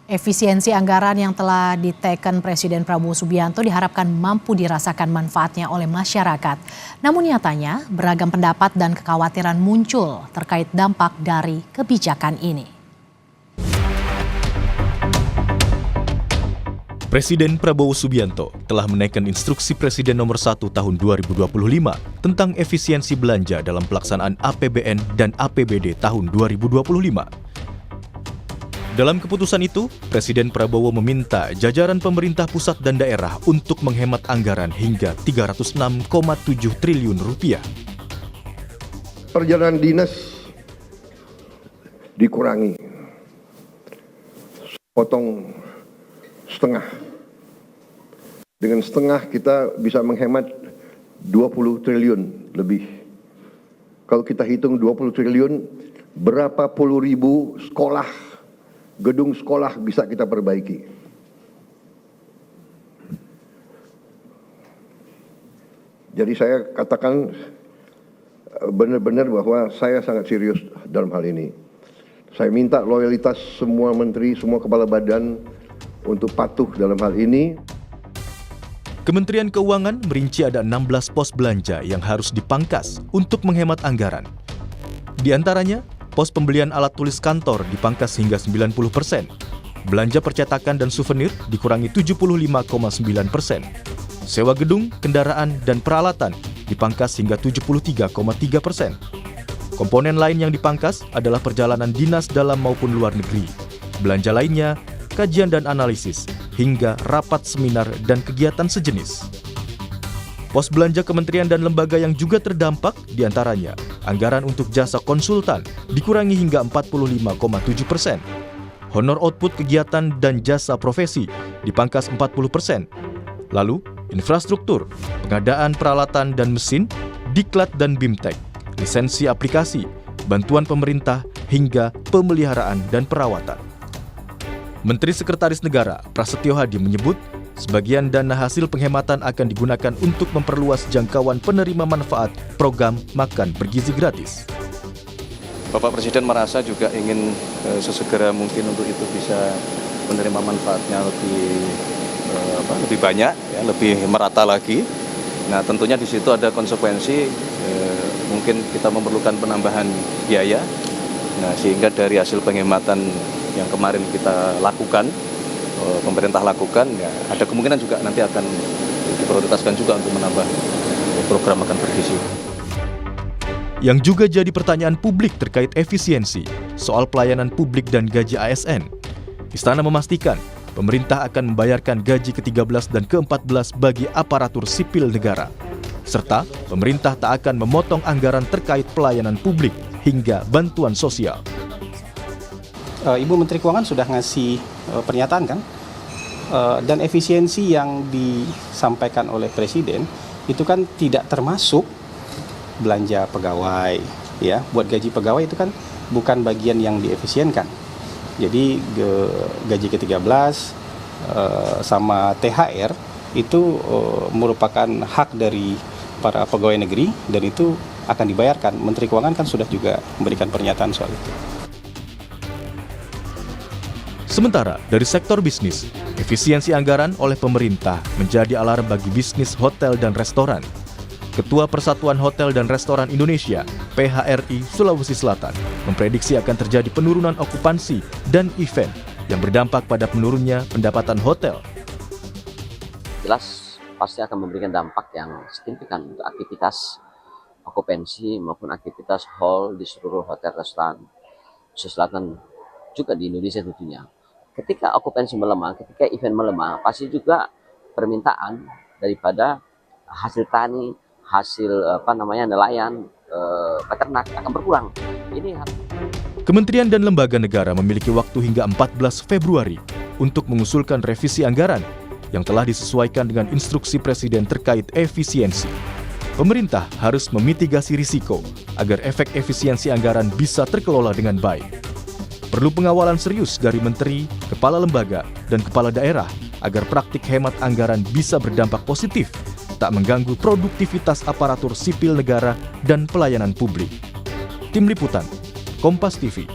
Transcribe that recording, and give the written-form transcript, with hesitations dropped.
Efisiensi anggaran yang telah diteken Presiden Prabowo Subianto diharapkan mampu dirasakan manfaatnya oleh masyarakat. Namun nyatanya beragam pendapat dan kekhawatiran muncul terkait dampak dari kebijakan ini. Presiden Prabowo Subianto telah menaikkan instruksi Presiden nomor 1 tahun 2025 tentang efisiensi belanja dalam pelaksanaan APBN dan APBD tahun 2025. Dalam keputusan itu, Presiden Prabowo meminta jajaran pemerintah pusat dan daerah untuk menghemat anggaran hingga 306,7 triliun rupiah. Perjalanan dinas dikurangi, potong setengah. Dengan setengah kita bisa menghemat 20 triliun lebih. Kalau kita hitung 20 triliun, berapa puluh ribu sekolah, gedung sekolah bisa kita perbaiki. Jadi saya katakan benar-benar bahwa saya sangat serius dalam hal ini. Saya minta loyalitas semua menteri, semua kepala badan untuk patuh dalam hal ini. Kementerian Keuangan merinci ada 16 pos belanja yang harus dipangkas untuk menghemat anggaran. Di antaranya, pos pembelian alat tulis kantor dipangkas hingga 90%. Belanja percetakan dan souvenir dikurangi 75,9%. Sewa gedung, kendaraan, dan peralatan dipangkas hingga 73,3%. Komponen lain yang dipangkas adalah perjalanan dinas dalam maupun luar negeri. Belanja lainnya, kajian dan analisis, hingga rapat seminar dan kegiatan sejenis. Pos belanja kementerian dan lembaga yang juga terdampak diantaranya anggaran untuk jasa konsultan dikurangi hingga 45,7%. Honor output kegiatan dan jasa profesi dipangkas 40%. Lalu, infrastruktur, pengadaan peralatan dan mesin, diklat dan bimtek, lisensi aplikasi, bantuan pemerintah, hingga pemeliharaan dan perawatan. Menteri Sekretaris Negara Prasetyo Hadi menyebut sebagian dana hasil penghematan akan digunakan untuk memperluas jangkauan penerima manfaat program makan bergizi gratis. Bapak Presiden merasa juga ingin sesegera mungkin untuk itu bisa menerima manfaatnya lebih banyak, ya, lebih merata lagi. Nah, tentunya di situ ada konsekuensi, mungkin kita memerlukan penambahan biaya. Nah, sehingga dari hasil penghematan yang kemarin kita lakukan, pemerintah lakukan, ya, ada kemungkinan juga nanti akan diprioritaskan juga untuk menambah program makan bergizi. Yang juga jadi pertanyaan publik terkait efisiensi soal pelayanan publik dan gaji ASN. Istana memastikan pemerintah akan membayarkan gaji ke-13 dan ke-14 bagi aparatur sipil negara. Serta pemerintah tak akan memotong anggaran terkait pelayanan publik hingga bantuan sosial. Ibu Menteri Keuangan sudah ngasih pernyataan kan, dan efisiensi yang disampaikan oleh Presiden itu kan tidak termasuk belanja pegawai, ya. Buat gaji pegawai itu kan bukan bagian yang diefisienkan. Jadi gaji ke-13 sama THR itu merupakan hak dari para pegawai negeri dan itu akan dibayarkan. Menteri Keuangan kan sudah juga memberikan pernyataan soal itu. Sementara dari sektor bisnis, efisiensi anggaran oleh pemerintah menjadi alarm bagi bisnis hotel dan restoran. Ketua Persatuan Hotel dan Restoran Indonesia, PHRI Sulawesi Selatan, memprediksi akan terjadi penurunan okupansi dan event yang berdampak pada menurunnya pendapatan hotel. Jelas pasti akan memberikan dampak yang signifikan untuk aktivitas okupansi maupun aktivitas hall di seluruh hotel restoran Sulawesi Selatan juga di Indonesia tentunya. Ketika okupansi melemah, ketika event melemah, pasti juga permintaan daripada hasil tani, hasil nelayan, peternak akan berkurang. Kementerian dan lembaga negara memiliki waktu hingga 14 Februari untuk mengusulkan revisi anggaran yang telah disesuaikan dengan instruksi Presiden terkait efisiensi. Pemerintah harus memitigasi risiko agar efek efisiensi anggaran bisa terkelola dengan baik. Perlu pengawalan serius dari menteri, kepala lembaga, dan kepala daerah agar praktik hemat anggaran bisa berdampak positif, tak mengganggu produktivitas aparatur sipil negara dan pelayanan publik. Tim Liputan, Kompas TV.